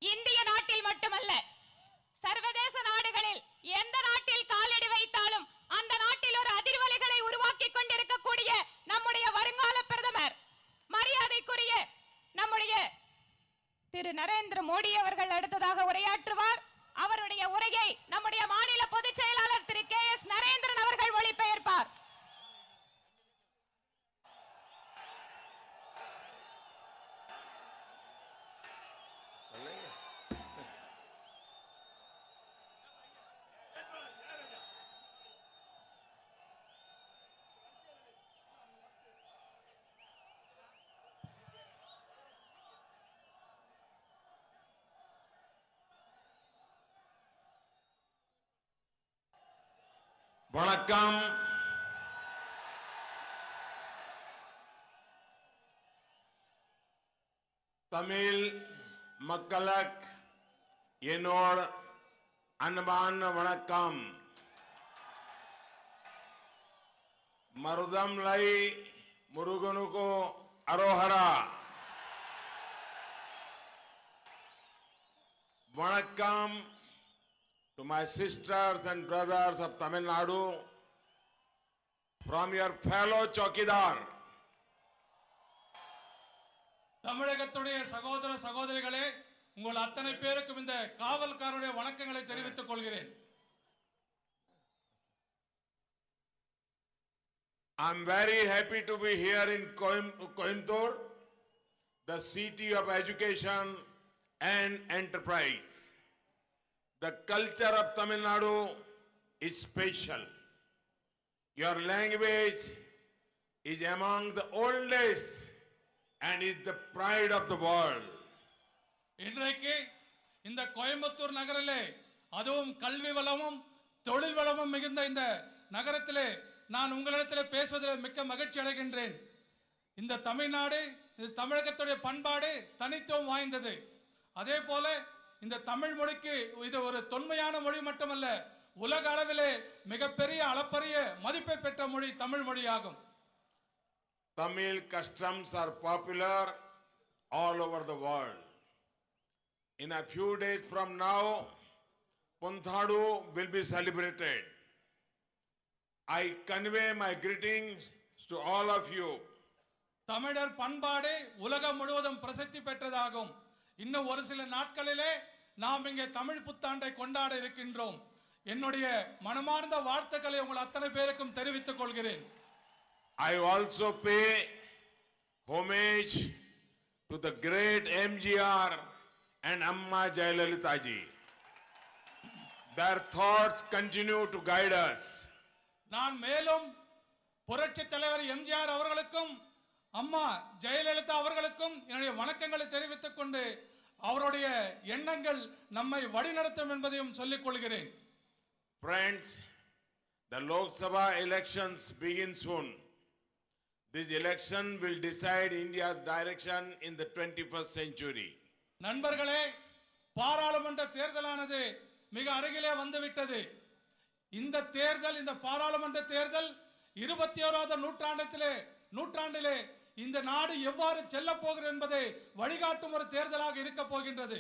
இந்திய நாட்டில் மட்டுமல்ல, சர்வதேச நாடுகளில் எந்த நாட்டில் காலடி வைத்தாலும் அந்த நாட்டில் ஒரு அதிர்வலைகளை உருவாக்கிக் கொண்டிருக்கக்கூடிய நம்முடைய வருங்கால பிரதமர், மரியாதைக்குரிய நம்முடைய திரு நரேந்திர மோடி அவர்கள் அடுத்ததாக உரையாற்றுவார். அவருடைய உரையை நம்முடைய மாநில பொதுச் செயலாளர் திரு KS நரேந்திரன் அவர்கள் மொழிபெயர்ப்பார். வணக்கம். தமிழ் மக்களுக்கு என்னோட அன்பான வணக்கம். மருதம் லை முருகனுக்கு அரோஹரா. வணக்கம் to my sisters and brothers of Tamil Nadu from your fellow Chowkidar. தமிழகத்துடைய சகோதர சகோதரிகளே, உங்கள் அத்தனை பேருக்கும் இந்த காவல்காரருடைய வணக்கங்களை தெரிவித்துக் கொள்கிறேன். I'm very happy to be here in Coimbatore, the city of education and enterprise. The culture of Tamil Nadu is special. Your language is among the oldest and is the pride of the world. இன்றைக்கு இந்த கோயம்புத்தூர் நகரிலே, அதுவும் கல்வி வளமும் தொழில் வளமும் மிகுந்த இந்த நகரத்திலே நான் உங்களிடத்திலே பேசுவதில் மிக்க மகிழ்ச்சி அடைகின்றேன். இந்த தமிழ்நாடு, இந்த தமிழகத்துடைய பண்பாடு தனித்துவம் வாய்ந்தது. அதே போல இந்த தமிழ் மொழிக்கு இது ஒரு தொன்மையான மொழி மட்டுமல்ல, உலக அளவிலே மிகப்பெரிய அளப்பரிய மதிப்பை பெற்ற மொழி தமிழ் மொழியாகும். Tamil customs are popular all over the world. In a few days from now, Punthadu will be celebrated. I convey my greetings to all of you. தமிழர் பண்பாடு உலகம் முழுவதும் பிரசித்தி பெற்றதாகும். இன்னும் ஒரு சில நாட்களிலே நாம் இங்கே தமிழ் புத்தாண்டை கொண்டாட இருக்கின்றோம். என்னுடைய மனமார்ந்த வாழ்த்துக்களை உங்கள் அத்தனை பேருக்கும் தெரிவித்துக் கொள்கிறேன். I also pay homage to the great MGR and Amma Jayalalitha ji. Their thoughts continue to guide us. நான் மேலும் புரட்சி தலைவர் எம்ஜிஆர் அவர்களுக்கும் அம்மா ஜெயலலிதா அவர்களுக்கும் என்னுடைய வணக்கங்களை தெரிவித்துக் கொண்டு அவருடைய எண்ணங்கள் நம்மை வழிநடத்தும் என்பதையும் சொல்லிக் கொள்கிறேன். Friends, the Lok Sabha elections begin soon. This election will decide India's direction in the 21st century. நண்பர்களே, பாராளுமன்ற தேர்தலானது மிக அருகிலே வந்துவிட்டது. இந்த தேர்தல், இந்த பாராளுமன்ற தேர்தல் 21வது நூற்றாண்டிலே இந்த நாடு எவ்வாறு செல்ல போகிறது என்பதை வழிகாட்டும் ஒரு தேர்தலாக இருக்க போகின்றது.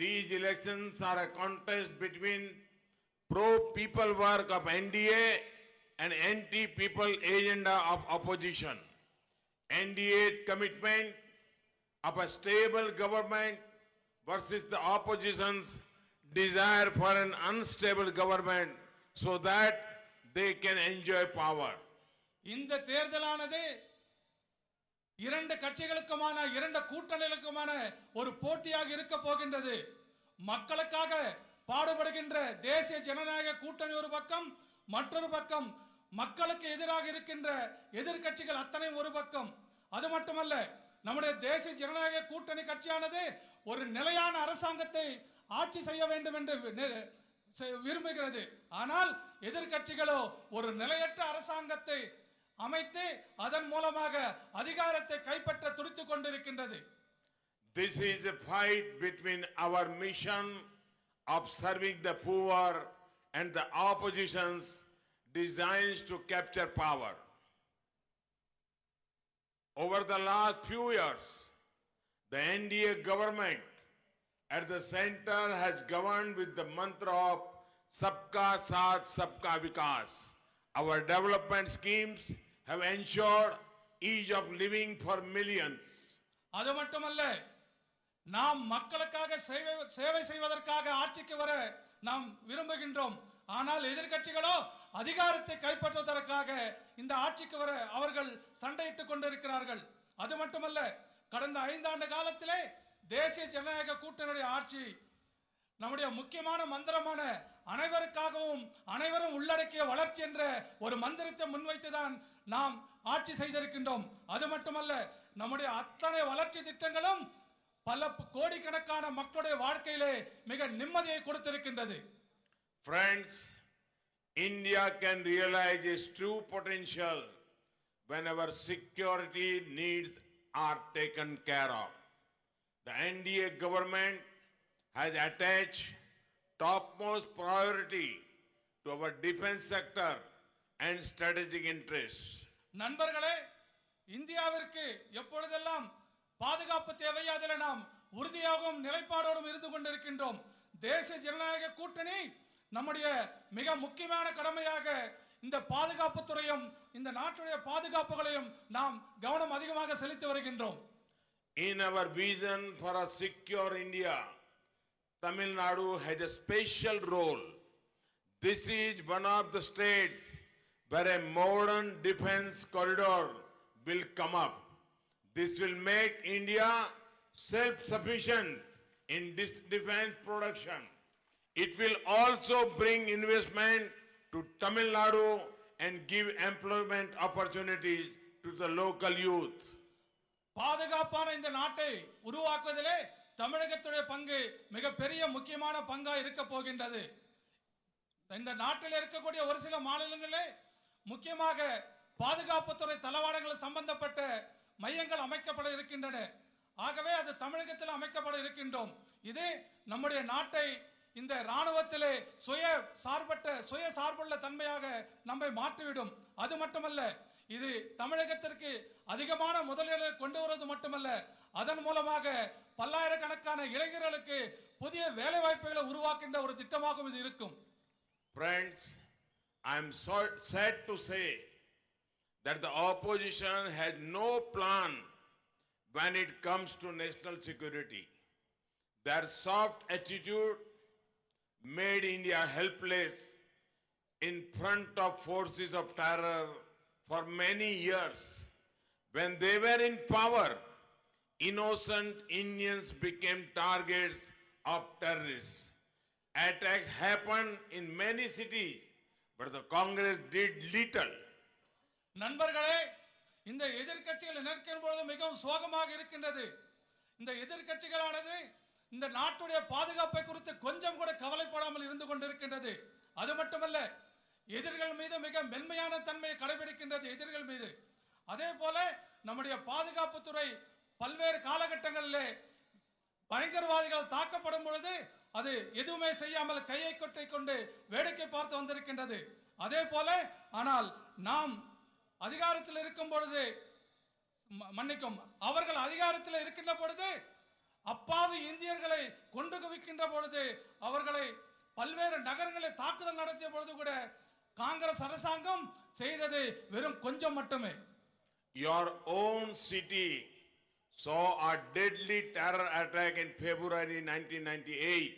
These elections are a contest between pro-people work of NDA and anti-people agenda of opposition. NDA's commitment of a stable government versus the opposition's desire for an unstable government so that they can enjoy power. இந்த தேர்தலானது இரண்டு கட்சிகளுக்குமான, இரண்டு கூட்டணிகளுக்குமான ஒரு போட்டியாக இருக்க போகின்றது. மக்களுக்காக பாடுபடுகின்ற தேசிய ஜனநாயக கூட்டணி ஒரு பக்கம், மற்றொரு பக்கம் மக்களுக்கு எதிராக இருக்கின்ற எதிர்கட்சிகள் அத்தனை ஒரு பக்கம். அது மட்டுமல்ல, நம்முடைய தேசிய ஜனநாயக கூட்டணி கட்சியானது ஒரு நிலையான அரசாங்கத்தை ஆட்சி செய்ய வேண்டும் என்று விரும்புகிறது. ஆனால் எதிர்கட்சிகளோ ஒரு நிலையற்ற அரசாங்கத்தை அமைத்து அதன் மூலமாக அதிகாரத்தை கைப்பற்ற துடித்துக் கொண்டிருக்கின்றது. This is a fight between our mission of serving the poor and the opposition's designs to capture power. Over the last few years, the NDA government at the center has governed with the mantra of Sabka Saath, Sabka Vikas. Our development schemes have ensured ease of living for millions. அது மட்டுமல்ல, நாம் மக்களுக்காக சேவை செய்வதற்காக ஆட்சிக்கு வர நாம் விரும்புகின்றோம். ஆனால் எதிர்க்கட்சிகளோ அதிகாரத்தை கைப்பற்றுவதற்காக இந்த ஆட்சிக்கு வர அவர்கள் சண்டையிட்டுக் கொண்டிருக்கிறார்கள். அது மட்டுமல்ல, கடந்த 5 ஆண்டு காலத்திலே தேசிய ஜனநாயக கூட்டணியுடைய ஆட்சி நம்முடைய முக்கியமான மந்திரமான அனைவருக்காகவும் அனைவரும் உள்ளடக்கிய வளர்ச்சி என்ற ஒரு மந்திரத்தை முன்வைத்துதான் நாம் ஆட்சி செய்திருக்கின்றோம். அது மட்டுமல்ல, நம்முடைய அத்தனை வளர்ச்சி திட்டங்களும் பல கோடிக்கணக்கான மக்களுடைய வாழ்க்கையிலே மிக நிம்மதியை கொடுத்திருக்கின்றது. Friends, India can realize its true potential when our security needs are taken care of. The NDA government has attached topmost priority to our defense sector and strategic interests. நண்பர்களே, இந்தியாவிற்கு எப்பொழுதெல்லாம் பாதுகாப்பு தேவையோ அதில் நாம் உறுதியாகவும் நிலைப்பாடோடும் இருந்து கொண்டிருக்கின்றோம். தேசிய ஜனநாயக கூட்டணி நம்முடைய மிக முக்கியமான கடமையாக இந்த பாதுகாப்பு துறையும் இந்த நாட்டுடைய பாதுகாப்புகளையும் நாம் கவனம் அதிகமாக செலுத்தி வருகின்றோம். In our vision for a secure India, Tamil Nadu has a special role. This is one of the states where a modern defense corridor will come up. This will make India self-sufficient in this defense production. It will also bring investment to Tamil Nadu and give employment opportunities to the local youth. பாதுகாப்பான இந்த நாட்டை உருவாக்குவதிலே தமிழகத்துடைய பங்கு மிக பெரிய முக்கியமான பங்கா இருக்க போகின்றது. இந்த நாட்டில் இருக்கக்கூடிய ஒரு சில மாநிலங்களிலே முக்கியமாக பாதுகாப்புத்துறை தளவாடங்கள் சம்பந்தப்பட்ட மையங்கள் அமைக்கப்பட இருக்கின்றன. ஆகவே அது தமிழகத்தில் அமைக்கப்பட இருக்கின்றோம். இது நம்முடைய நாட்டை இந்த ராணுவத்திலே சுய சார்புள்ள தன்மையாக நம்மை மாற்றிவிடும். அது மட்டுமல்ல, இது தமிழகத்திற்கு அதிகமான முதலீடுகளை கொண்டு வருவது மட்டுமல்ல, அதன் மூலமாக பல்லாயிரக்கணக்கான இளைஞர்களுக்கு புதிய வேலை வாய்ப்புகளை உருவாக்கின்ற ஒரு திட்டமாகவும் இது இருக்கும். Friends, I am sad to say that the opposition has no plan when it comes to national security. Their soft attitude made India helpless in front of forces of terror for many years. When they were in power, innocent Indians became targets of terrorists. Attacks happened in many cities, but the Congress did little. நண்பர்களே, இந்த எதிர்க்கட்சிகள் நிற்கும் பொழுது மிகவும் சோகமாக இருக்கின்றது. இந்த எதிர்க்கட்சிகளானது இந்த நாட்டுடைய பாதுகாப்பை குறித்து கொஞ்சம் கூட கவலைப்படாமல் இருந்து கொண்டிருக்கின்றது. அது மட்டுமல்ல, எதிரிகள் மீது மிக மென்மையான தன்மையை கடைபிடிக்கின்றது எதிரிகள் மீது. அதே போல நம்முடைய பாதுகாப்புத்துறை பல்வேறு காலகட்டங்களிலே பயங்கரவாதிகள் தாக்கப்படும் பொழுது அது எதுவுமே செய்யாமல் கையை கொட்டை கொண்டு வேடிக்கை பார்த்து வந்திருக்கின்றது. அதே போல ஆனால் நாம் அதிகாரத்தில் இருக்கும் பொழுது மன்னிக்கும் அவர்கள் அதிகாரத்தில் இருக்கின்ற பொழுது அப்பாவி இந்தியர்களை கொண்டு குவிக்கின்ற பொழுது அவர்களை பல்வேறு நகரங்களை தாக்குதல் நடத்திய பொழுது கூட காங்கிரஸ் அரசாங்கம் செய்தது வெறும் கொஞ்சம் மட்டுமே. Your own city saw a deadly terror attack in February 1998.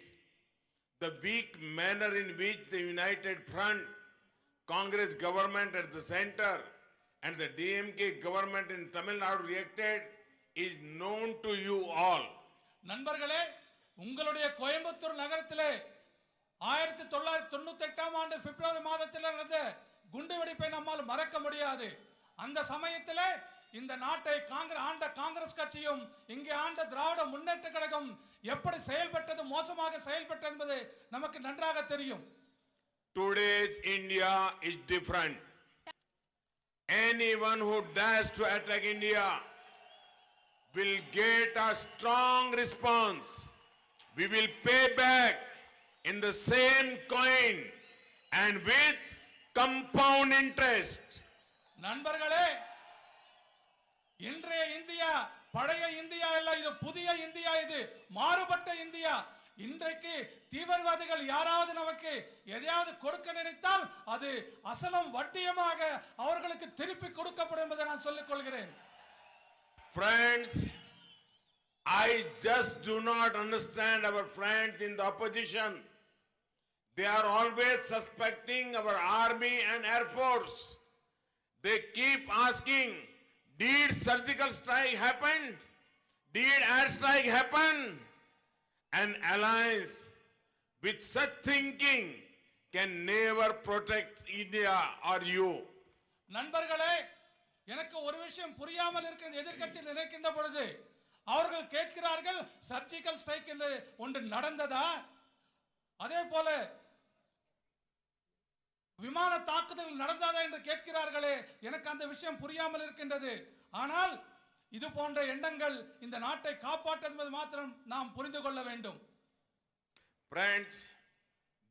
The weak manner in which the United Front, Congress government at the center and the DMK government in Tamil Nadu reacted is known to you all. நண்பர்களே, உங்களுடைய கோயம்புத்தூர் நகரத்திலே 1998 ஆண்டு பிப்ரவரி மாதத்தில் நடந்த குண்டுவெடிப்பை நம்மால் மறக்க முடியாது. அந்த சமயத்திலே இந்த நாட்டை காங்கிரஸ் கட்சியும் இங்கே ஆண்ட திராவிட முன்னேற்ற கழகம் எப்படி செயல்பட்டது, மோசமாக செயல்பட்டது என்பது நமக்கு நன்றாக தெரியும். Today's India is different. Anyone who dares to attack India will get a strong response. We will pay back in the same coin and with compound interest. நண்பர்களே, இன்றைய இந்தியா பழைய இந்தியா இல்ல, இது புதிய இந்தியா, இது மாறுபட்ட இந்தியா. இன்றைக்கு தீவிரவாதிகள் யாராவது நமக்கு எதையாவது கொடுக்க நினைத்தால் அது அசலும் வட்டியமாக அவர்களுக்கு திருப்பி கொடுக்கப்படும் என்பதை நான் சொல்லிக் கொள்கிறேன். Friends, I just do not understand our friends in the opposition. They are always suspecting our army and air force. They keep asking, did surgical strike happen? Did air strike happen? An alliance with such thinking can never protect India or you. நண்பர்களே, எனக்கு ஒரு விஷயம் புரியாமல் இருக்கிறது. எதிர்க்கட்சியில் நினைக்கின்ற பொழுது அவர்கள் கேட்கிறார்கள், சர்ஜிக்கல் ஸ்ட்ரைக் என்று ஒன்று நடந்ததா? அதே போல விமான தாக்குதல் நடந்ததா என்று கேட்கிறார்களே, எனக்கு அந்த விஷயம் புரியாமல் இருக்கின்றது. ஆனால் இது போன்ற எண்ணங்கள் இந்த நாட்டை காப்பாற்றுவது மாத்திரம் நாம் புரிந்து கொள்ள வேண்டும். Friends,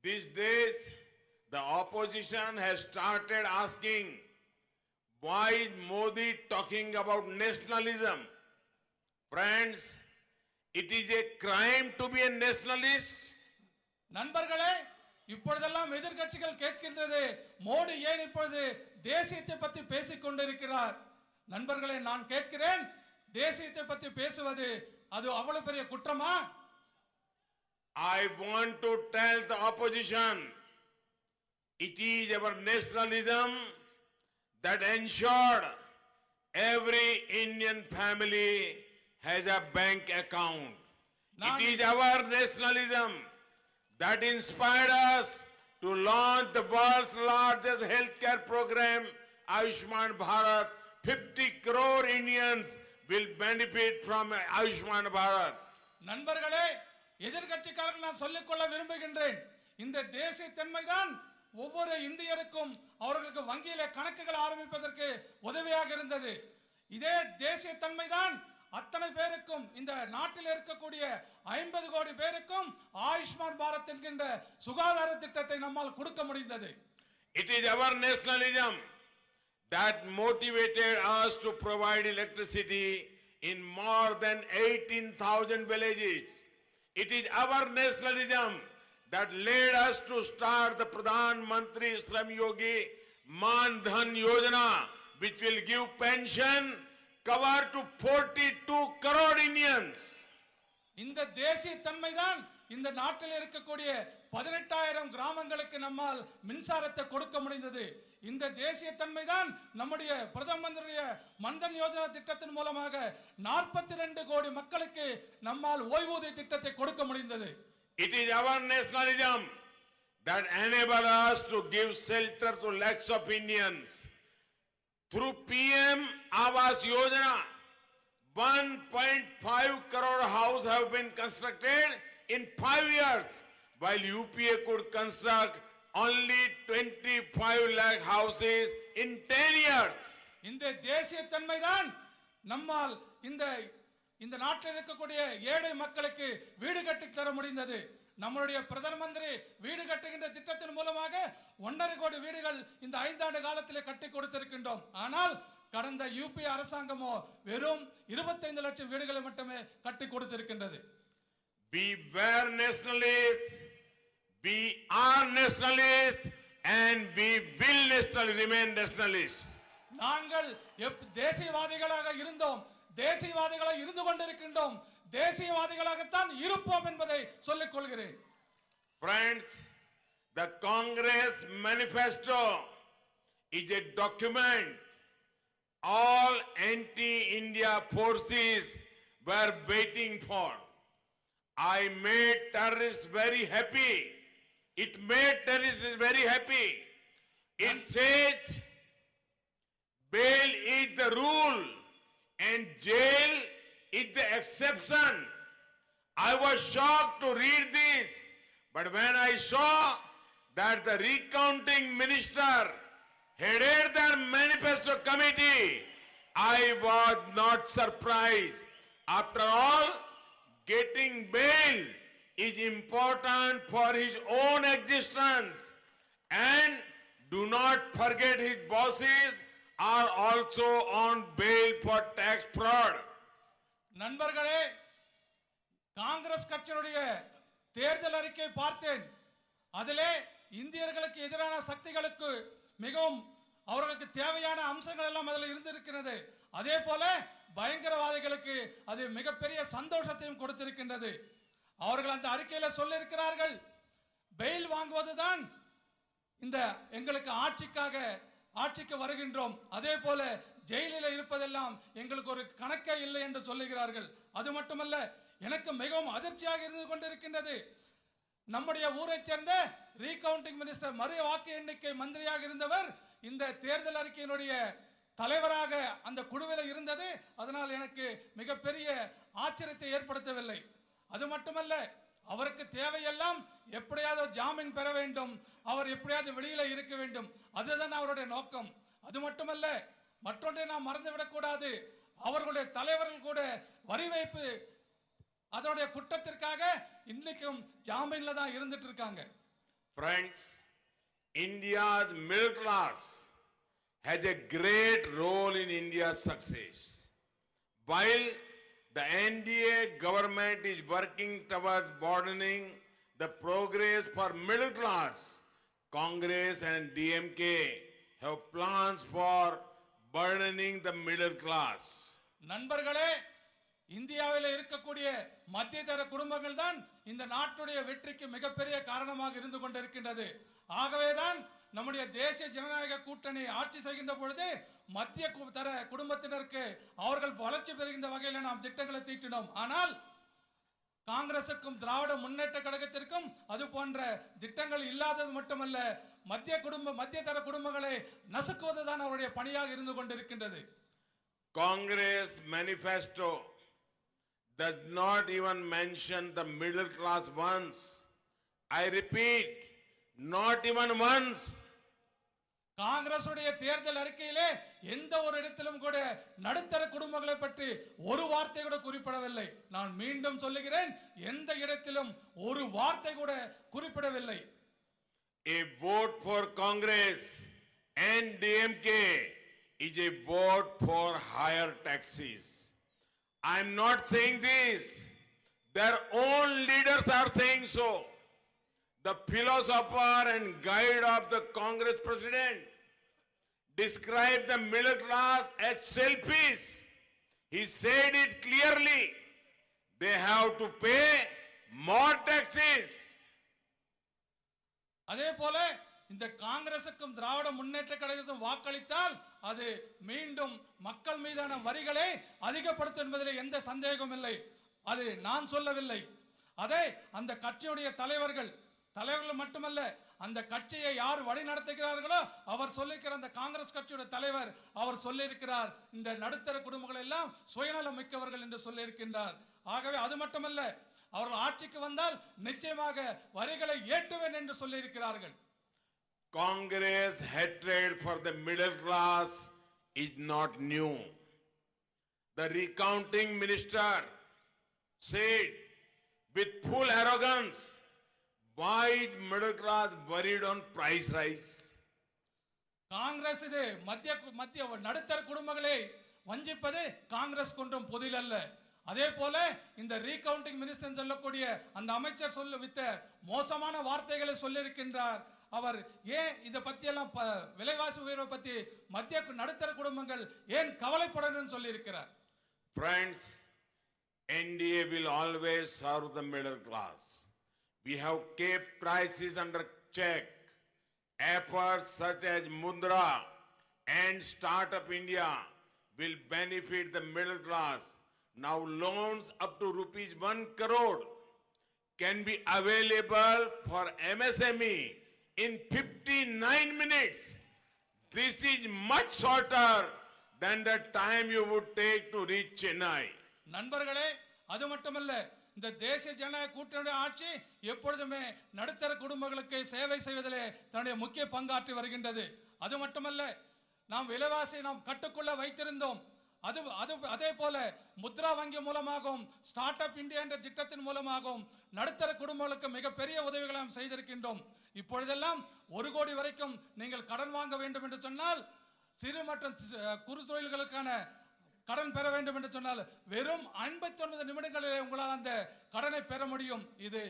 these days the opposition has started asking, why is Modi talking about nationalism? Friends, it is a crime to be a nationalist. நண்பர்களே, இப்பொழுதெல்லாம் எதிர்க்கட்சிகள் கேட்கின்றது, மோடி ஏன் இப்பொழுது தேசியத்தை பற்றி பேசிக் கொண்டிருக்கிறார்? நண்பர்களே, நான் கேட்கிறேன், தேசியத்தை பற்றி பேசுவது அது அவ்வளவு பெரிய குற்றமா? I want to tell the opposition, it is our nationalism that ensured every Indian family has a bank account. It is our nationalism that inspired us to launch the world's largest healthcare program, Ayushman Bharat. 50 crore Indians will benefit from Ayushman Bharat. நண்பர்களே, எதிர்க்கட்சிக்காரர்கள் நான் சொல்லிக்கொள்ள விரும்புகின்றேன், இந்த தேசியத்தன்மைதான் ஒவ்வொரு இந்தியருக்கும் அவர்களுக்கு வங்கியிலே கணக்குகள் ஆரம்பிப்பதற்கு உதவியாக இருந்தது. இதே தேசியத்தன்மைதான் அத்தனை பேருக்கும், இந்த நாட்டில் இருக்கக்கூடிய 50 கோடி பேருக்கும் ஆயுஷ்மான் பாரத் என்கின்ற சுகாதார திட்டத்தை நம்மால் கொடுக்க முடிந்தது. It is our nationalism that motivated us to provide electricity in more than 18,000 villages. It is our nationalism that led us to start the Pradhan Mantri Shram Yogi Man Dhan Yojana, which will give pension cover to 42 crore Indians. இந்த தேசிய தன்மைதான் இந்த நாட்டில் இருக்கக்கூடிய 18,000 கிராமங்களுக்கு நம்மால் மின்சாரத்தை கொடுக்க முடிந்தது. இந்த தேசிய தன்மைதான் நம்முடைய பிரதம மந்திரிய மன்தன் யோஜனா திட்டத்தின் மூலமாக 42 கோடி மக்களுக்கு நம்மால் ஓய்வூதிய திட்டத்தை கொடுக்க முடிந்தது. It is our nationalism that enabled us to give shelter to lakhs of Indians. Through PM Awas Yojana, 1.5 crore houses have been constructed in 5 years, while UPA could construct only 25 lakh houses in 10 years. இந்த தேசிய தன்மைதான் நம்மால் இந்த நாட்டில் இருக்கக்கூடிய ஏழை மக்களுக்கு வீடு கட்டி தர முடிந்தது. நம்மளுடைய பிரதம மந்திரி வீடு கட்டுகின்ற திட்டத்தின் மூலமாக 1.5 கோடி வீடுகள் இந்த 5 ஆண்டு காலத்திலே கட்டி கொடுத்திருக்கின்றோம். ஆனால் கடந்த யூபி அரசாங்கமோ வெறும் 25 லட்சம் வீடுகளை மட்டுமே கட்டி கொடுத்திருக்கின்றது. We were nationalists, we are nationalists, and we will remain nationalists. நாங்கள் தேசியவாதிகளாக இருந்தோம், தேசியவாதிகளாக இருந்து கொண்டிருக்கின்றோம், தேசியவாதிகளாகத்தான் இருப்போம் என்பதை சொல்லிக் கொள்கிறேன். Friends, the Congress manifesto is a document all anti-India forces were waiting for. I made terrorists very happy. It made terrorists very happy. It says bail is the rule and jail is the exception. I was shocked to read this, but when I saw that the recounting minister headed the manifesto committee, I was not surprised. After all, getting bail is important for his own existence, and do not forget his bosses are also on bail for tax fraud. நண்பர்களே, காங்கிரஸ் கட்சியினுடைய தேர்தல் அறிக்கை பார்த்தேன். அதிலே இந்தியர்களுக்கு எதிரான சக்திகளுக்கு மிகவும் அவர்களுக்கு தேவையான அம்சங்கள் எல்லாம் அதில் இருந்திருக்கிறது. அதே போல பயங்கரவாதிகளுக்கு அது மிகப்பெரிய சந்தோஷத்தையும் கொடுத்திருக்கின்றது. அவர்கள் அந்த அறிக்கையில சொல்லியிருக்கிறார்கள், பெயில் வாங்குவதுதான் இந்த எங்களுக்கு ஆட்சிக்கு வருகின்றோம், அதே போல ஜெயிலில் இருப்பதெல்லாம் எங்களுக்கு ஒரு கணக்கே இல்லை என்று சொல்லுகிறார்கள். அது மட்டுமல்ல, எனக்கு மிகவும் அதிர்ச்சியாக இருந்து கொண்டிருக்கின்றது. நம்முடைய ஊரை சேர்ந்த ரீகவுண்டிங் மினிஸ்டர், மறு வாக்கு எண்ணிக்கை மந்திரியாக இருந்தவர் இந்த தேர்தல் அறிக்கையினுடைய தலைவராக அந்த குழுவில் இருந்தது. அதனால் எனக்கு மிகப்பெரிய ஆச்சரியத்தை ஏற்படுத்தவில்லை. அது மட்டுமல்ல, அவருக்கு தேவையெல்லாம் எப்படியாவது ஜாமீன் பெற வேண்டும், அவர் எப்படியாவது வெளியில இருக்க வேண்டும், அதுதான் அவருடைய நோக்கம். அது மட்டுமல்ல, மற்றொன்றை நாம் மறந்துவிடக் கூடாது. அவர்களுடைய தலைவர்கள் கூட வரி வைப்பு அதனுடைய குற்றத்திற்காக இன்னைக்கும் ஜாமீன்ல தான் இருந்துட்டு இருக்காங்க. Friends, India's middle class has a great role in India's success. While the NDA government is working towards broadening the progress for middle class, Congress and DMK have plans for burdening the middle class. நண்பர்களே, இந்தியாவில் இருக்கக்கூடிய மத்திய தர குடும்பங்கள் தான் இந்த நாட்டுடைய வெற்றிக்கு மிகப்பெரிய காரணமாக இருந்து கொண்டிருக்கின்றது. ஆகவேதான் நம்முடைய தேசிய ஜனநாயக கூட்டணி ஆட்சி செய்கின்ற பொழுது மத்திய தர குடும்பத்தினருக்கு அவர்கள் வளர்ச்சி பெறுகின்ற வகையில் நாம் திட்டங்களை தீட்டினோம். ஆனால் காங்கிரசுக்கும் திராவிட முன்னேற்ற கழகத்திற்கும் அது போன்ற திட்டங்கள் இல்லாதது மட்டுமல்ல, மத்திய தர குடும்பங்களை நசுக்குவதுதான் அவருடைய பணியாக இருந்து கொண்டிருக்கின்றது. Congress manifesto does not even mention the middle class once. I repeat, not even once. Congress உடைய தேர்தல் அறிக்கையிலே எந்த ஒரு இடத்திலும் கூட நடுத்தர குடும்பங்களை பற்றி ஒரு வார்த்தை கூட குறிப்பிடவில்லை. நான் மீண்டும் சொல்லுகிறேன், எந்த இடத்திலும் ஒரு வார்த்தை கூட குறிப்பிடவில்லை. A vote for Congress and DMK is a vote for higher taxes. I am not saying this. Their own leaders are saying so. The philosopher and guide of the Congress president described the middle class as selfish. He said it clearly. They have to pay more taxes. அதே போல இந்த காங்கிரசுக்கும் திராவிட முன்னேற்ற கழகத்துக்கும் வாக்களித்தால் அது மீண்டும் மக்கள் மீதான வரிகளை அதிகப்படுத்தும் என்பதில் எந்த சந்தேகமும் இல்லை. அது நான் சொல்லவில்லை. அதே அந்த கட்சியுடைய தலைவர்கள் மட்டுமல்ல, அந்த கட்சியை யார் வழி நடத்துகிறார்களோ அவர் சொல்லியிருக்கிற அந்த காங்கிரஸ் கட்சியுடைய தலைவர் அவர் சொல்லியிருக்கிறார், இந்த நடுத்தர குடும்பங்கள் எல்லாம் சுயநலம் மிக்கவர்கள் என்று சொல்லியிருக்கின்றார். ஆகவே அது மட்டுமல்ல, அவர்கள் ஆட்சிக்கு வந்தால் நிச்சயமாக வரிகளை ஏற்றுவேன் என்று சொல்லியிருக்கிறார்கள். Congress hatred for the middle class is not new. The recounting minister said with full arrogance, why is middle class worried on price rise? Congress இது மத்திய நடுத்தர குடும்பங்களை வஞ்சிப்பது காங்கிரஸ் கொன்றும் புதில் அல்ல. அதே போல இந்த ரீகவுண்டிங் மினிஸ்டர் சொல்லக்கூடிய அந்த அமைச்சர் சொல்லிவித்த மோசமான வார்த்தைகளை சொல்லியிருக்கின்றார். அவர் ஏன் இதை பத்தி எல்லாம் விலைவாசி உயர்வை பத்தி மத்திய நடுத்தர குடும்பங்கள் ஏன் கவலைப்படணும்னு சொல்லி இருக்கிறார். Friends, NDA will always serve the middle class. We have kept prices under check. Efforts such as Mudra and Startup India will benefit the middle class. Now loans up to rupees 1 crore can be available for MSME in 59 minutes. This is much shorter than the time you would take to reach Chennai. நண்பர்களே, அது மட்டுமல்ல, இந்த தேசிய ஜனநாயக கூட்டணி ஆட்சி எப்பொழுதுமே நடுத்தர குடும்பங்களுக்கு சேவை செய்வதிலே தன்னுடைய முக்கிய பங்காற்றி வருகின்றது. அது மட்டுமல்ல, நாம் விலைவாசி நாம் கட்டுக்குள்ள வைத்திருந்தோம். அதே போல முத்ரா வங்கி மூலமாகவும் ஸ்டார்ட் அப் இந்தியா என்ற திட்டத்தின் மூலமாகவும் நடுத்தர குடும்பங்களுக்கு மிகப்பெரிய உதவிகளை நாம் செய்திருக்கின்றோம். இப்பொழுதெல்லாம் 1 கோடி வரைக்கும் நீங்கள் கடன் வாங்க வேண்டும் என்று சொன்னால் சிறு மற்றும் குறு தொழில்களுக்கான கடன் பெற வேண்டும் என்று சொன்னால் வெறும் 59 நிமிடங்களிலே உங்களால் அந்த கடனை பெற முடியும். இது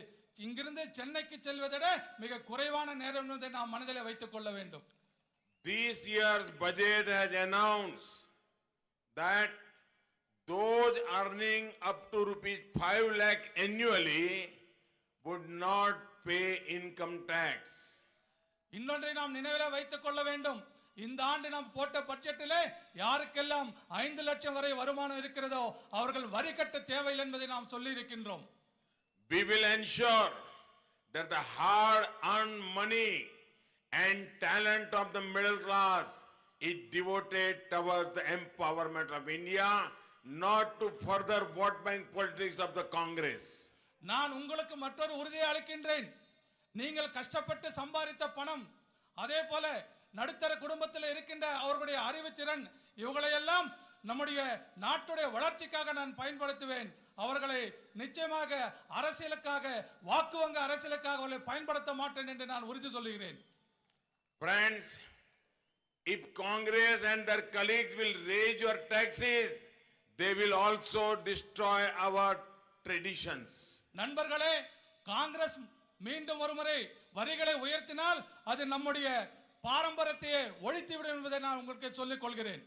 இங்கிருந்து சென்னைக்கு செல்வதை விட மிக குறைவான நேரம் என்பதை நாம் மனதிலே வைத்துக் கொள்ள வேண்டும். This year's budget has announced that those earning up to rupees 5 lakh annually would not pay income tax. இன்னொன்றை நாம் நினைவிலே வைத்துக் கொள்ள வேண்டும். இந்த ஆண்டு நாம் போட்ட பட்ஜெட்டிலே யாருக்கெல்லாம் 5 லட்சம் வரை வருமானம் இருக்கிறதோ அவர்கள் வரி கட்ட தேவையில்லை என்பதை நாம் சொல்லி இருக்கின்றோம். We will ensure that the hard-earned money and talent of the middle class is devoted towards the empowerment of India, not to further vote bank politics of the Congress. நான் உங்களுக்கு மற்றொரு உறுதியை அளிக்கின்றேன். நீங்கள் கஷ்டப்பட்டு சம்பாதித்த பணம், அதே போல நடுத்தர குடும்பத்தில் இருக்கின்ற அவர்களுடைய அறிவுத்திறன், இவங்களையெல்லாம் நம்முடைய நாட்டுடைய வளர்ச்சிக்காக நான் பயன்படுத்துவேன். அவர்களை நிச்சயமாக அரசியலுக்காக, வாக்கு வங்க அரசியலுக்காக அவர்களை பயன்படுத்த மாட்டேன் என்று நான் உறுதி சொல்லுகிறேன். Friends, if Congress and their colleagues will raise your taxes, they will also destroy our traditions. நண்பர்களே, காங்கிரஸ் மீண்டும் ஒருமுறை வரிகளை உயர்த்தினால் அது நம்முடைய பாரம்பரியத்தை ஒழித்துவிடும் என்பதை நான் உங்களுக்கு சொல்லிக் கொள்கிறேன்.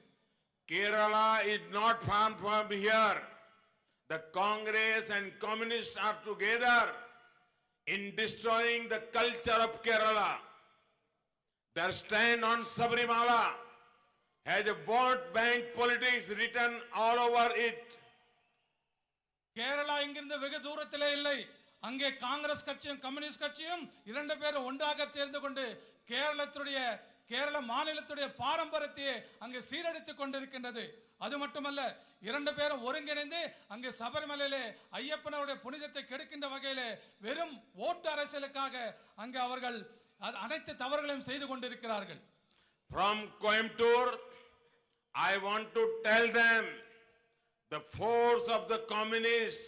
Kerala is not far from here. The Congress and Communists are together in destroying the culture of Kerala. Their stand on Sabarimala has a vote bank politics written all over it. Kerala இங்கிருந்து வெகு தூரத்திலே இல்லை. அங்கே காங்கிரஸ் கட்சியும் communist கட்சியும் இரண்டு பேரும் ஒன்றாக சேர்ந்து கொண்டு கேரள மாநிலத்துடைய பாரம்பரியத்தை அங்கே சீரழித்துக் கொண்டிருக்கின்றது. அது மட்டுமல்ல, இரண்டு பேரும் ஒருங்கிணைந்து அங்கே சபரிமலையிலே ஐயப்பனுடைய புனிதத்தை கெடுக்கின்ற வகையிலே வெறும் ஓட்டு அரசியலுக்காக அங்கே அவர்கள் அனைத்து தவறுகளையும் செய்து கொண்டிருக்கிறார்கள். From Coimbatore, I want to tell them the force of the communists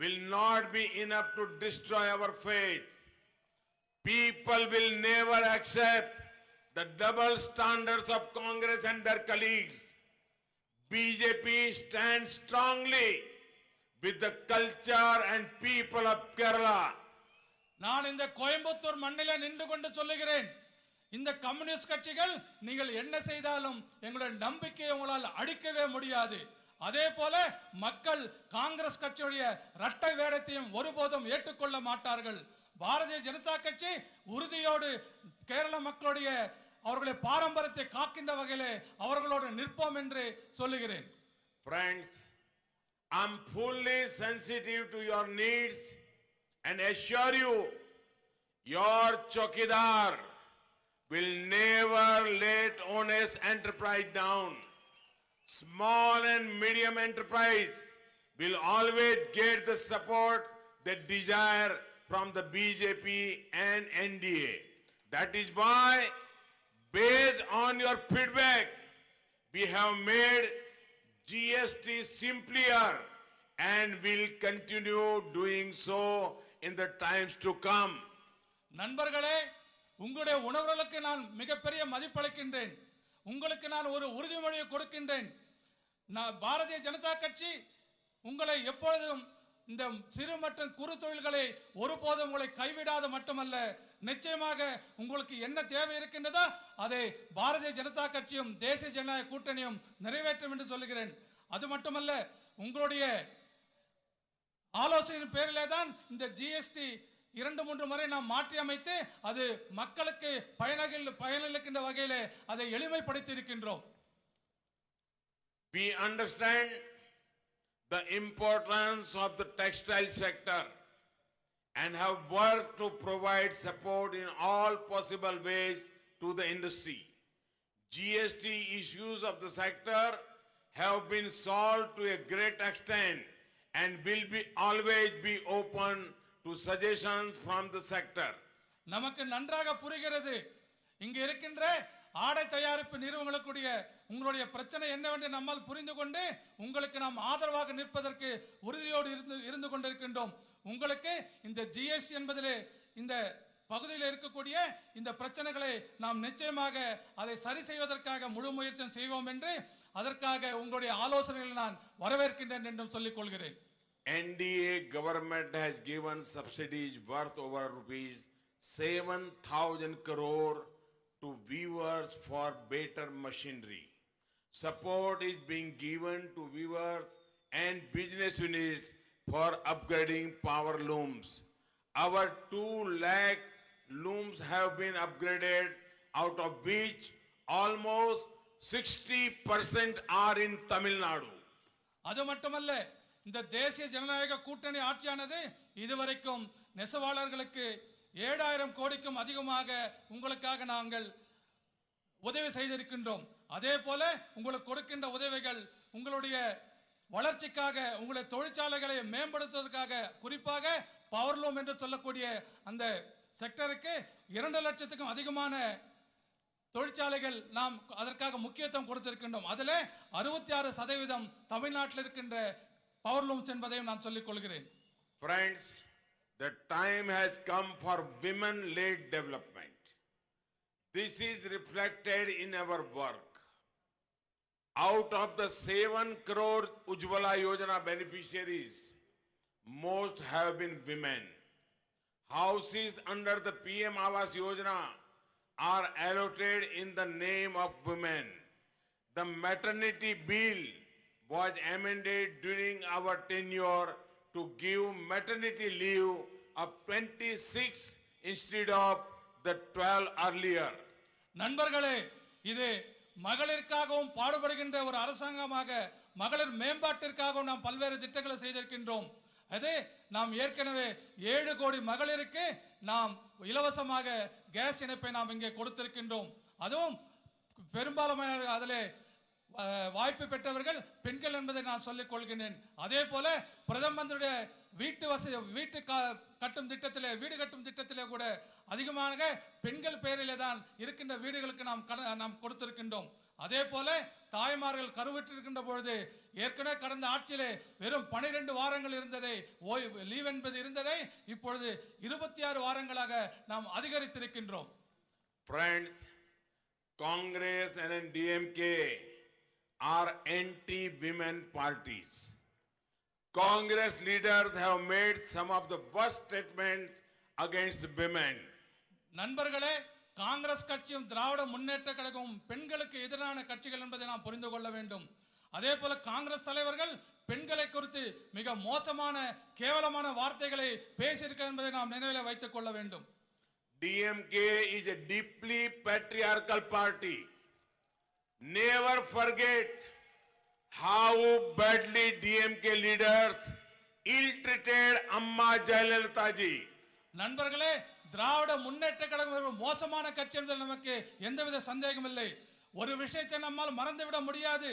will not be enough to destroy our faith. People will never accept the double standards of Congress and their colleagues. BJP stands strongly with the culture and people of Kerala. நான் இந்த கோயம்புத்தூர் மண்ணில நின்று கொண்டு சொல்லுகிறேன், இந்த communist கட்சிகள் நீங்கள் என்ன செய்தாலும் எங்களுடைய நம்பிக்கையை உங்களால் அடிக்கவே முடியாது. அதே போல மக்கள் காங்கிரஸ் கட்சியுடைய இரட்டை வேடத்தையும் ஒருபோதும் ஏற்றுக்கொள்ள மாட்டார்கள். பாரதிய ஜனதா கட்சி உறுதியோடு கேரள மக்களுடைய அவர்களுடைய பாரம்பரியத்தை காக்கின்ற வகையிலே அவர்களோடு நிற்போம் என்று சொல்லுகிறேன். Friends, I am fully sensitive to your needs and assure you, your chokidar will never let honest enterprise down. Small and medium enterprise will always get the support they desire from the BJP and NDA. That is why, based on your feedback, we have made GST simpler and will continue doing so in the times to come. நண்பர்களே, உங்களுடைய உணர்வுகளுக்கு நான் மிகப்பெரிய மதிப்பளிக்கின்றேன். உங்களுக்கு நான் ஒரு உறுதிமொழியை கொடுக்கின்றேன். பாரதிய ஜனதா கட்சி உங்களை எப்பொழுதும் இந்த சிறு மற்றும் குறு தொழில்களை ஒருபோதும் உங்களை கைவிடாத மட்டுமல்ல, நிச்சயமாக உங்களுக்கு என்ன தேவை இருக்கின்றதோ அதை பாரதிய ஜனதா கட்சியும் தேசிய ஜனநாயக கூட்டணியும் நிறைவேற்றும் என்று சொல்லுகிறேன். அது மட்டுமல்ல, உங்களுடைய ஆலோசனையின் பேரிலே தான் இந்த ஜிஎஸ்டி 2-3 முறை நாம் மாற்றி அமைத்து அது மக்களுக்கு பயனளிக்கின்ற வகையிலே அதை எளிமைப்படுத்தி இருக்கின்றோம். We understand the importance of the textile sector and have worked to provide support in all possible ways to the industry. GST issues of the sector have been solved to a great extent and will always be open to suggestions from the sector. நமக்கு நன்றாக புரிகிறது, இங்க இருக்கின்ற ஆடை தயாரிப்பு நிறுவனங்களுடைய உங்களுடைய பிரச்சனை என்னவென்று நம்மால் புரிந்து கொண்டு உங்களுக்கு நாம் ஆதரவாக நிற்பதற்கு உறுதியோடு இருந்து கொண்டிருக்கின்றோம். உங்களுக்கு இந்த ஜிஎஸ்டி என்பதிலே இந்த பகுதியில் இருக்கக்கூடிய இந்த பிரச்சனைகளை நாம் நிச்சயமாக அதை சரி செய்வதற்காக முழு முயற்சி செய்வோம் என்று அதற்காக உங்களுடைய ஆலோசனைகளை நான் வரவேற்கின்றேன் என்றும் சொல்லிக் கொள்கிறேன். NDA government has given subsidies worth over rupees 7,000 crore to weavers for better machinery. Support is being given to weavers and business units for upgrading power looms. Our 2 lakh looms have been upgraded, out of which almost 60% are in Tamil Nadu. அது மட்டுமல்ல, இந்த தேசிய ஜனநாயக கூட்டணி ஆட்சியானது இதுவரைக்கும் நெசவாளர்களுக்கு 7,000 கோடிக்கும் அதிகமாக உங்களுக்காக நாங்கள் உதவி செய்திருக்கின்றோம். அதே போல உங்களுக்கு கொடுக்கின்ற உதவிகள் உங்களுடைய வளர்ச்சிக்காக, உங்களுடைய தொழிற்சாலைகளை மேம்படுத்துவதற்காக, குறிப்பாக பவர்லூம் என்று சொல்லக்கூடிய அந்த செக்டருக்கு 2 லட்சத்துக்கும் அதிகமான தொழிற்சாலைகள் நாம் அதற்காக முக்கியத்துவம் கொடுத்திருக்கின்றோம். அதில் 66% தமிழ்நாட்டில் இருக்கின்ற பவர்லூம்ஸ் என்பதையும் நான் சொல்லிக் கொள்கிறேன். Friends, the time has come for women-led development. This is reflected in our work. Out of the 7 crore Ujjwala Yojana beneficiaries, most have been women. Houses under the PM Awas Yojana are allotted in the name of women. The maternity bill was amended during our tenure to give maternity leave of 26 instead of the 12 earlier. நண்பர்களே, இது மகளிருக்காகவும் பாடுபடுகின்ற ஒரு அரசாங்கமாக, மகளிர் மேம்பாட்டிற்காகவும் நாம் பல்வேறு திட்டங்களை செய்திருக்கின்றோம். அது நாம் ஏற்கனவே 7 கோடி மகளிருக்கு நாம் இலவசமாக கேஸ் இணைப்பை நாம் இங்கே கொடுத்திருக்கின்றோம். அதுவும் பெரும்பாலான அதிலே வாய்ப்பு பெற்றவர்கள் பெண்கள் என்பதை நான் சொல்லிக் கொள்கிறேன். அதே போல பிரதமருடைய வீட்டு கட்டும் திட்டத்திலே, வீடு கட்டும் திட்டத்திலே கூட அதிகமாக பெண்கள் பெயரிலே தான் இருக்கின்ற வீடுகளுக்கு நாம் கொடுத்திருக்கின்றோம். அதே போல தாய்மார்கள் கருவுற்றிருக்கின்ற பொழுது ஏற்கனவே கடந்த ஆட்சியிலே வெறும் 12 வாரங்கள் இருந்ததை, லீவ் என்பது இருந்ததை இப்பொழுது 26 வாரங்களாக நாம் அதிகரித்திருக்கின்றோம். Friends, Congress and DMK are anti-women parties. Congress leaders have made some of the worst statements against women. நண்பர்களே, காங்கிரஸ் கட்சியும் திராவிட முன்னேற்ற கழகமும் பெண்களுக்கு எதிரான கட்சிகள் என்பதை நாம் புரிந்து கொள்ள வேண்டும். அதே போல காங்கிரஸ் தலைவர்கள் பெண்களை குறித்து மிக மோசமான கேவலமான வார்த்தைகளை பேசியிருக்கிறார் என்பதை நாம் நினைவில் வைத்துக் கொள்ள வேண்டும். DMK is a deeply patriarchal party. Never forget how badly DMK leaders ill-treated Amma Jayalalitha ji. நண்பர்களே, திராவிட முன்னேற்ற கழகம் ஒரு மோசமான கட்சி என்பதில் நமக்கு எந்தவித சந்தேகம் இல்லை. ஒரு விஷயத்தை நம்மால் மறந்துவிட முடியாது.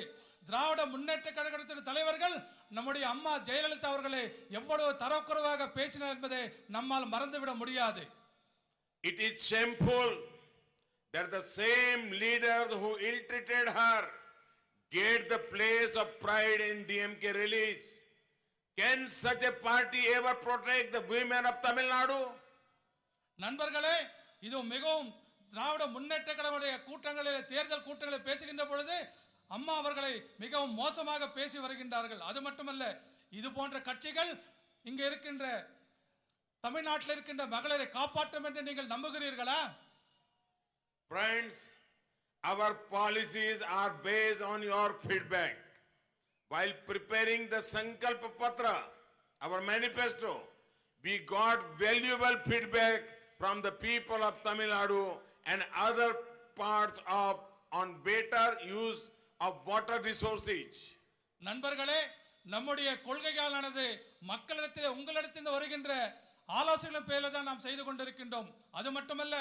திராவிட முன்னேற்ற கழகத்தின் தலைவர்கள் நம்முடைய அம்மா ஜெயலலிதா அவர்களை எவ்வளவு தரக்குறைவாக பேசினார் என்பதை நம்மால் மறந்துவிட முடியாது. It is shameful that the same leaders who ill-treated her get the place of pride in DMK release. Can such a party ever protect the women of Tamil Nadu? நண்பர்களே, இது மிகவும் திராவிட முன்னேற்ற கழகத்துடைய கூட்டங்களில், தேர்தல் கூட்டங்களில் பேசுகின்ற பொழுது அம்மா அவர்களை மிகவும் மோசமாக பேசி வருகின்றார்கள். அது மட்டுமல்ல, இது போன்ற கட்சிகள் இங்கே இருக்கின்ற தமிழ்நாட்டில் இருக்கின்ற மகளிரை காப்பாற்றும் என்று நீங்கள் நம்புகிறீர்களா? Friends, our policies are based on your feedback. While preparing the Sankalpa Patra, our manifesto, we got valuable feedback from the people of Tamil Nadu and other parts on better use of water resources. நண்பர்களே, நம்முடைய கொள்கைகளானது மக்களிடத்தில், உங்களிடத்தில் வருகின்ற ஆலோசனைகளின் பேரில் தான் நாம் செய்து கொண்டிருக்கின்றோம். அது மட்டுமல்ல,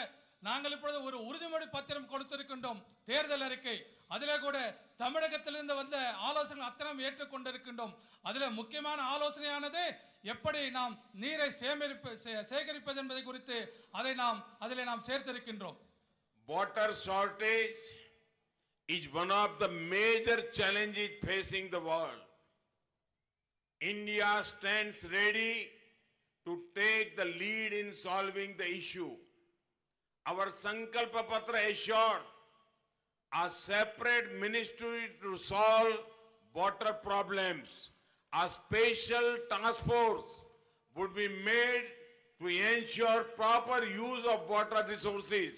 நாங்கள் இப்பொழுது ஒரு உறுதிமொழி பத்திரம் கொடுத்திருக்கின்றோம், தேர்தல் அறிக்கை. அதிலே கூட தமிழகத்திலிருந்து வந்த ஆலோசனை அத்தனை ஏற்றுக்கொண்டிருக்கின்றோம். அதில் முக்கியமான ஆலோசனையானது எப்படி நாம் நீரை சேகரிப்பது என்பதை குறித்து அதிலே நாம் சேர்த்திருக்கின்றோம். Water shortage is one of the major challenges facing the world. India stands ready to take the lead in solving the issue. Our Sankalpa Patra assured a separate ministry to solve water problems. A special task force would be made to ensure proper use of water resources.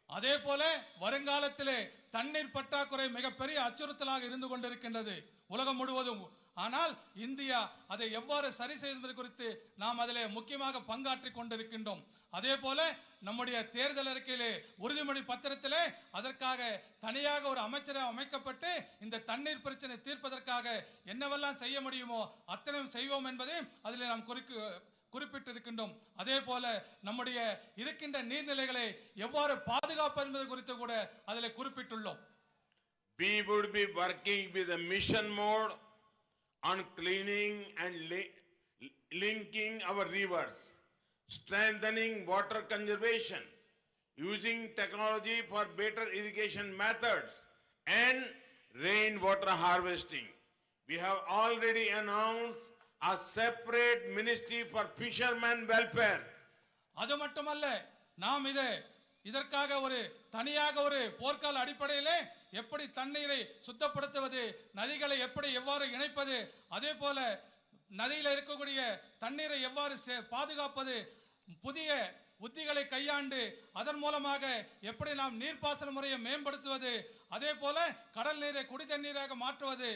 அதே போல வருங்காலத்திலே தண்ணீர் பற்றாக்குறை மிகப்பெரிய அச்சுறுத்தலாக இருந்து கொண்டிருக்கின்றது உலகம் முழுவதும். ஆனால் இந்தியா அதை எவ்வாறு சரி செய்வது குறித்து நாம் அதிலே முக்கியமாக பங்காற்றிக் கொண்டிருக்கின்றோம். அதே போல நம்முடைய தேர்தல் அறிக்கையிலே உறுதிமொழி பத்திரத்திலே அதற்காக தனியாக ஒரு அமைச்சரை அமைக்கப்பட்டு இந்த தண்ணீர் பிரச்சனை தீர்ப்பதற்காக என்னவெல்லாம் செய்ய முடியுமோ அத்தனையும் செய்வோம் என்பதை அதிலே நாம் குறிப்பிட்டிருக்கின்றோம். அதே போல நம்முடைய இருக்கின்ற நீர்நிலைகளை எவ்வாறு பாதுகாப்பது என்பது குறித்து கூட அதில் குறிப்பிட்டுள்ளோம். We would be working with a mission mode on cleaning and linking our rivers, strengthening water conservation, using technology for better irrigation methods and rainwater harvesting. We have already announced a separate ministry for fishermen welfare. அது மட்டுமல்ல, நாம் இதற்காக ஒரு தனியாக ஒரு போர்க்கால அடிப்படையிலே எப்படி தண்ணீரை சுத்தப்படுத்துவது, நதிகளை எவ்வாறு இணைப்பது, அதே போல நதியில் இருக்கக்கூடிய தண்ணீரை எவ்வாறு பாதுகாப்பது, புதிய உத்திகளை கையாண்டு அதன் மூலமாக எப்படி நாம் நீர்ப்பாசன முறையை மேம்படுத்துவது, அதே போல கடல் நீரை குடி தண்ணீராக மாற்றுவது,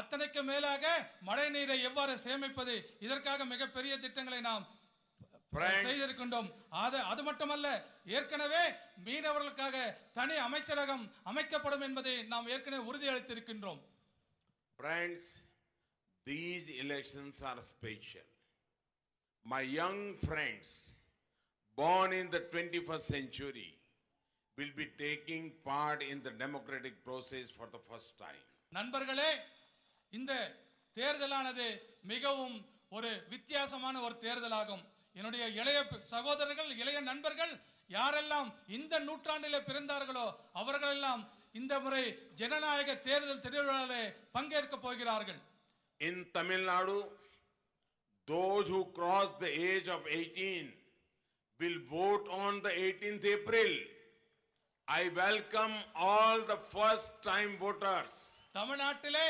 அத்தனைக்கு மேலாக மழை நீரை எவ்வாறு சேமிப்பது, இதற்காக மிகப்பெரிய திட்டங்களை நாம் செய்திருக்கின்றோம். அது மட்டுமல்ல, ஏற்கனவே மீனவர்களுக்காக தனி அமைச்சரகம் அமைக்கப்படும் என்பதை நாம் ஏற்கனவே உறுதியளித்திருக்கின்றோம். Friends, these elections are special. My young friends born in the 21st century will be taking part in the democratic process for the first time. நண்பர்களே, இந்த தேர்தலானது மிகவும் ஒரு வித்தியாசமான ஒரு தேர்தலாகும். என்னுடைய இளைய சகோதரர்கள், இளைய நண்பர்கள் யாரெல்லாம் இந்த நூற்றாண்டிலே பிறந்தார்களோ அவர்களெல்லாம் இந்த முறை ஜனநாயக தேர்தல் திருவிழாவிலே பங்கேற்க போகிறார்கள். In Tamil Nadu, those who cross the age of 18 will vote on the 18th April. I welcome all the first time voters. தமிழ்நாட்டிலே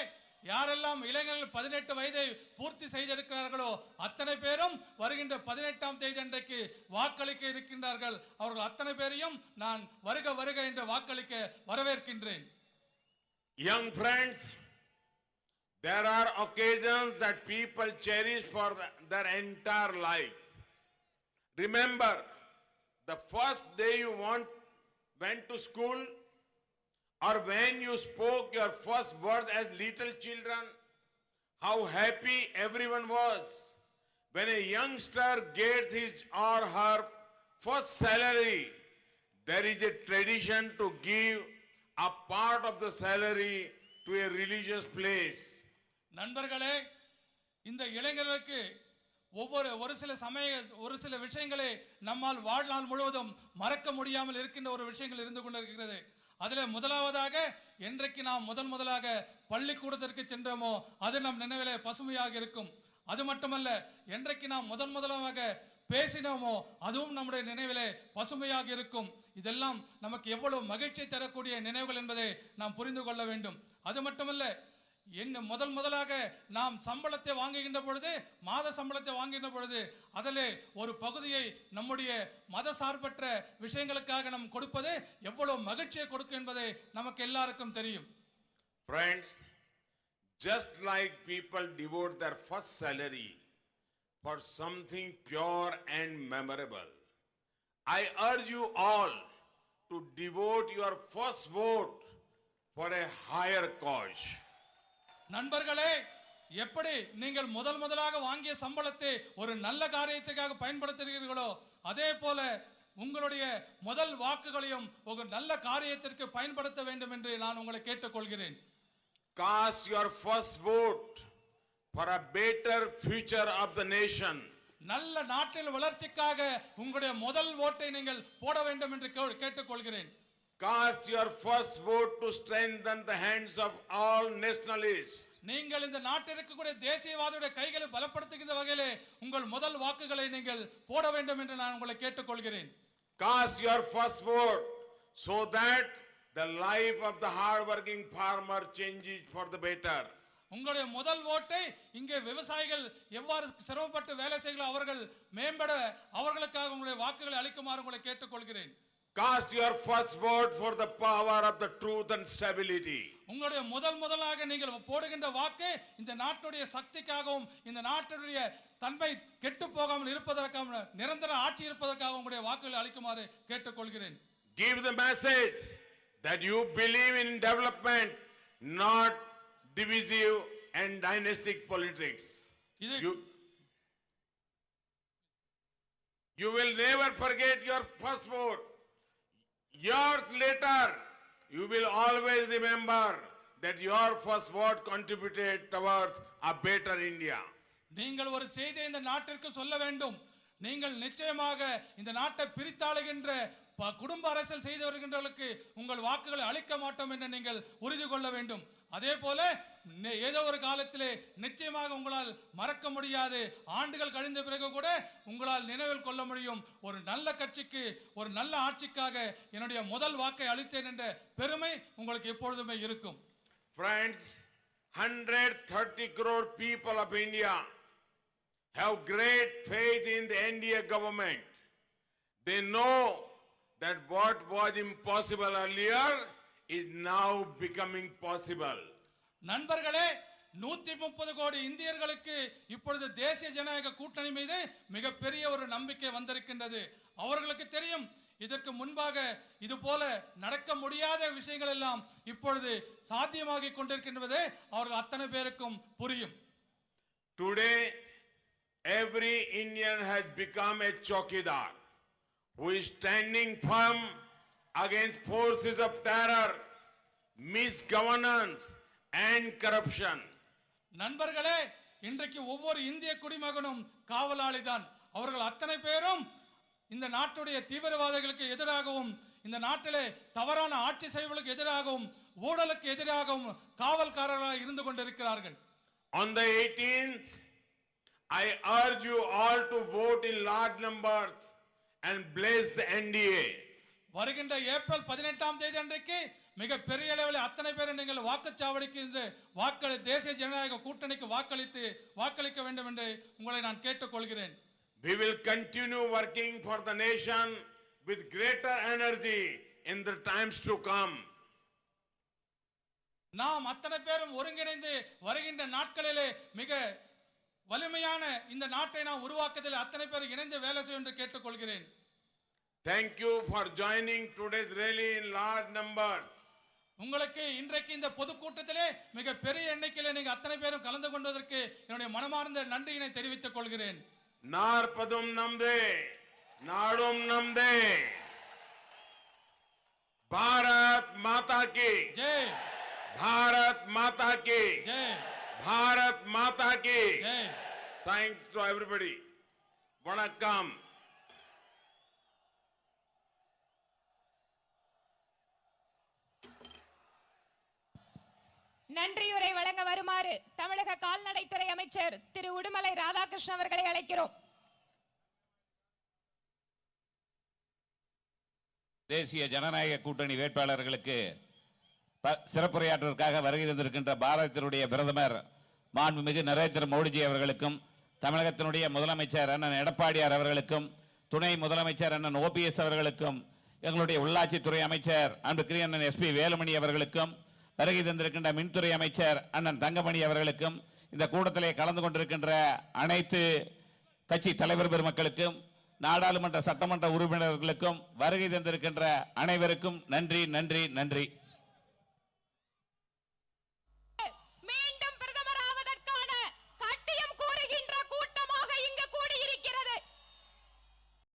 யாரெல்லாம் இளைஞர்கள் 18 வயதை பூர்த்தி செய்திருக்கிறார்களோ அத்தனை பேரும் வருகின்ற 18ஆம் தேதி அன்றைக்கு வாக்களிக்க இருக்கின்றார்கள். அவர்கள் அத்தனை பேரையும் நான் வருக வருக என்று வாக்களிக்க வரவேற்கின்றேன். Young friends, there are occasions that people cherish for their entire life. Remember, the first day you went to school, or when you spoke your first word as little children, how happy everyone was. When a youngster gets his or her first salary, there is a tradition to give a part of the salary to a religious place. நண்பர்களே, இந்த இளைஞர்களுக்கு ஒரு சில விஷயங்களை நம்மால் வாழ்நாள் முழுவதும் மறக்க முடியாமல் இருக்கின்ற ஒரு விஷயங்கள் இருந்து கொண்டிருக்கிறது. அதிலே முதலாவதாக, என்றைக்கு நாம் முதலாக பள்ளிக்கூடத்திற்கு சென்றோமோ அது நம் நினைவிலே பசுமையாக இருக்கும். அது மட்டுமல்ல, என்றைக்கு நாம் முதலாக பேசினோமோ அதுவும் நம்முடைய நினைவிலே பசுமையாக இருக்கும். இதெல்லாம் நமக்கு எவ்வளவு மகிழ்ச்சி தரக்கூடிய நினைவுகள் என்பதை நாம் புரிந்து கொள்ள வேண்டும். அது மட்டுமல்ல, முதலாக நாம் சம்பளத்தை வாங்குகின்ற பொழுது, மாத சம்பளத்தை வாங்குகின்ற பொழுது அதிலே ஒரு பகுதியை நம்முடைய மத சார்பற்ற விஷயங்களுக்காக நாம் கொடுப்பது எவ்வளவு மகிழ்ச்சியை கொடுக்கும் என்பதை நமக்கு எல்லாருக்கும் தெரியும். Friends, just like people devote their first salary for something pure and memorable, I urge you all to devote your first vote for a higher cause. நண்பர்களே, எப்படி நீங்கள் முதலாக வாங்கிய சம்பளத்தை ஒரு நல்ல காரியத்துக்காக பயன்படுத்துகிறீர்களோ அதே போல உங்களுடைய முதல் வாக்குகளையும் ஒரு நல்ல காரியத்திற்கு பயன்படுத்த வேண்டும் என்று நான் உங்களை கேட்டுக்கொள்கிறேன். Cast your first vote for a better future of the nation. நல்ல நாட்டின் வளர்ச்சிக்காக உங்களுடைய முதல் ஓட்டை நீங்கள் போட வேண்டும் என்று கேட்டுக்கொள்கிறேன். Cast your first vote to strengthen the hands of all nationalists. நீங்கள் இந்த நாட்டில் இருக்கக்கூடிய தேசியவாதியுடைய கைகளை பலப்படுத்துகின்ற வகையிலே உங்கள் முதல் வாக்குகளை நீங்கள் போட வேண்டும் என்று நான் உங்களை கேட்டுக்கொள்கிறேன். Cast your first vote so that the life of the hard-working farmer changes for the better. உங்களுடைய முதல் ஓட்டை இங்கே விவசாயிகள் எவ்வாறு சிரமப்பட்டு வேலை செய்கிறார்கள் அவர்கள் மேம்பட அவர்களுக்காக உங்களுடைய வாக்குகளை அளிக்குமாறு உங்களை கேட்டுக்கொள்கிறேன். Cast your first vote for the power of the truth and stability. உங்களுடைய முதலாக நீங்கள் போடுகின்ற வாக்கு இந்த நாட்டுடைய சக்திக்காகவும் இந்த நாட்டுடைய தன்மை கெட்டு போகாமல் இருப்பதற்காக நிரந்தர ஆட்சி இருப்பதற்காக உங்களுடைய வாக்குகளை அளிக்குமாறு கேட்டுக்கொள்கிறேன். Give the message that you believe in development, not divisive and dynastic politics. You will never forget your first vote. Years later, you will always remember that your first vote contributed towards a better India. நீங்கள் ஒரு செய்தியை இந்த நாட்டிற்கு சொல்ல வேண்டும். நீங்கள் நிச்சயமாக இந்த நாட்டை பிரித்தாளுகின்ற குடும்ப அரசியல் செய்து வருகின்றவர்களுக்கு உங்கள் வாக்குகளை அளிக்க மாட்டோம் என்று நீங்கள் உறுதி கொள்ள வேண்டும். அதே போல ஏதோ ஒரு காலத்திலே நிச்சயமாக உங்களால் மறக்க முடியாது ஆண்டுகள் கழிந்த பிறகு கூட உங்களால் நினைவில் கொள்ள முடியும் ஒரு நல்ல கட்சிக்கு ஒரு நல்ல ஆட்சிக்காக என்னுடைய முதல் வாக்கை அளித்தேன் என்ற பெருமை உங்களுக்கு எப்பொழுதுமே இருக்கும். Friends, 130 crore people of India have great faith in the NDA government. They know that what was impossible earlier is now becoming possible. நண்பர்களே 130 கோடி இந்தியர்களுக்கு இப்பொழுது தேசிய ஜனநாயக கூட்டணி மீது மிகப்பெரிய ஒரு நம்பிக்கை வந்திருக்கின்றது. அவர்களுக்கு தெரியும் இதற்கு முன்பாக இது போல நடக்க முடியாத விஷயங்கள் எல்லாம் இப்பொழுது சாத்தியமாகிக் கொண்டிருக்கின்றது அவர்கள் அத்தனை பேருக்கும் புரியும். Today every Indian has become a chowkidar who is standing firm against forces of terror, misgovernance and corruption. நண்பர்களே இன்றைக்கு ஒவ்வொரு இந்திய குடிமகனும் காவலாளிதான். அவர்கள் அத்தனை பேரும் இந்த நாட்டுடைய தீவிரவாதிகளுக்கு எதிராகவும் இந்த நாட்டிலே தவறான ஆட்சி செய்வதற்கு எதிராகவும் ஊழலுக்கு எதிராகவும் காவல்காரர்களாக இருந்து கொண்டிருக்கிறார்கள். On the 18th, I urge you all to vote in large numbers and bless the NDA. வருகின்ற ஏப்ரல் 18ஆம் தேதி அன்றைக்கு மிக பெரிய அளவில் அத்தனை பேரை நீங்கள் வாக்குச்சாவடிக்கு வாக்களி தேசிய ஜனநாயக கூட்டணிக்கு வாக்களிக்க வேண்டும் என்று உங்களை நான் கேட்டுக்கொள்கிறேன். We will continue working for the nation with greater energy in the times to come. நாம் அத்தனை பேரும் ஒருங்கிணைந்து வருகின்ற நாட்களிலே மிக வலிமையான இந்த நாட்டை நாம் உருவாக்குவதில் அத்தனை பேர் இணைந்து வேலை செய்ய என்று கேட்டுக்கொள்கிறேன். Thank you for joining today's rally in large numbers. உங்களுக்கு இன்றைக்கு இந்த பொதுக்கூட்டத்திலே மிக பெரிய எண்ணிக்கையிலே நீங்க அத்தனை பேரும் கலந்து கொண்டதற்கு என்னுடைய மனமார்ந்த நன்றியினை தெரிவித்துக் கொள்கிறேன். நாற்பதும் நம்தே நாடும் நம்தே. பாரத் மாதா கி ஜெய். பாரத் மாதா கி ஜெய். பாரத் மாதா கி ஜெய். Thanks to everybody. வணக்கம். நன்றியுரை வழங்க வருமாறு தமிழக கால்நடைத்துறை அமைச்சர் திரு உடுமலை ராதாகிருஷ்ணன் அவர்களை அழைக்கிறோம். தேசிய ஜனநாயக கூட்டணி வேட்பாளர்களுக்கு சிறப்புரையாற்றுவதற்காக வருகை தந்திருக்கின்ற பாரதத்தினுடைய பிரதமர் மாண்புமிகு நரேந்திர மோடிஜி அவர்களுக்கும் தமிழகத்தினுடைய முதலமைச்சர் அண்ணன் எடப்பாடியார் அவர்களுக்கும் துணை முதலமைச்சர் அண்ணன் OPS அவர்களுக்கும் எங்களுடைய உள்ளாட்சித்துறை அமைச்சர் அன்புக்குரிய அண்ணன் SP வேலுமணி அவர்களுக்கும் வருகை தந்திருக்கின்ற மின்துறை அமைச்சர் அண்ணன் தங்கமணி அவர்களுக்கும் இந்த கூட்டத்திலே கலந்து கொண்டிருக்கின்ற அனைத்து கட்சி தலைவர் பெருமக்களுக்கும் நாடாளுமன்ற சட்டமன்ற உறுப்பினர்களுக்கும் வருகை தந்திருக்கின்ற அனைவருக்கும் நன்றி நன்றி நன்றி.